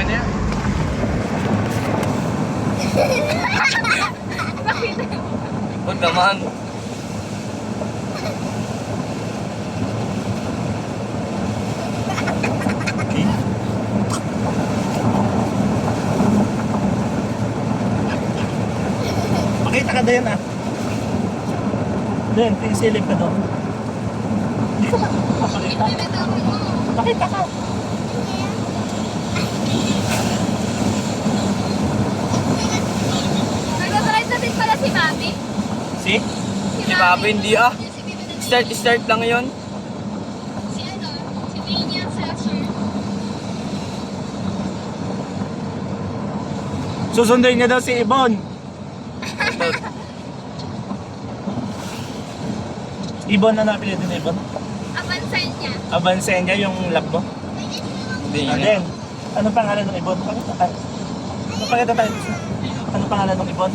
na yan. Huwag naman. Makita ka din ah. Then, silip ka doon. Hindi ka makakita. Makita ka. Nag-drive na din pala si Mami. Si? Si Papi, hindi ah. Start lang yun. Si ano? Si Daniel Seltzer. Susunduin niya daw si Ibon. Ibon na napili din Ibon. Apansan niya. Abansenya yung lab mo. Hindi And yun. then, anong pangalan ng Ibon? Pakita tayo. Anong pangalan ng Ibon?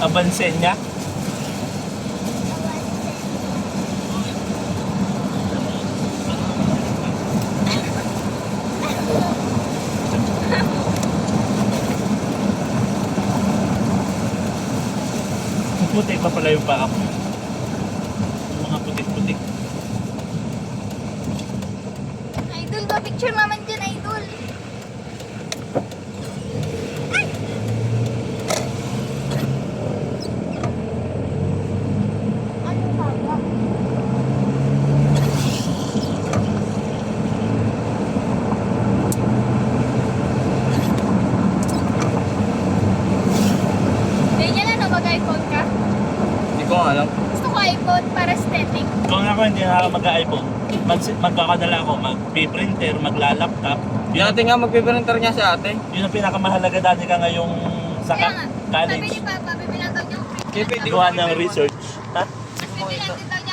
Abansenya. Putik pa pala yung paa ko. Yung mga putik-putik. Idol ba? Picture naman dyan, Idol. Ano ba ba? Daniel, ano? Mag-iPhone ka? Hindi ko alam. Gusto ko iPhone para aesthetic. Kung ako hindi na ako mag-iPhone, magkakadala ako, mag-printer, magla-laptop. Dati nga magpiprinter niya sa ate. Yun ang pinakamahalaga dati ka ngayong sa Kaya nga, sabi college. ni Papa, bibilang daw niya yung print. Kaya pwede Gawa ng research. Ha? Bibilang din daw niya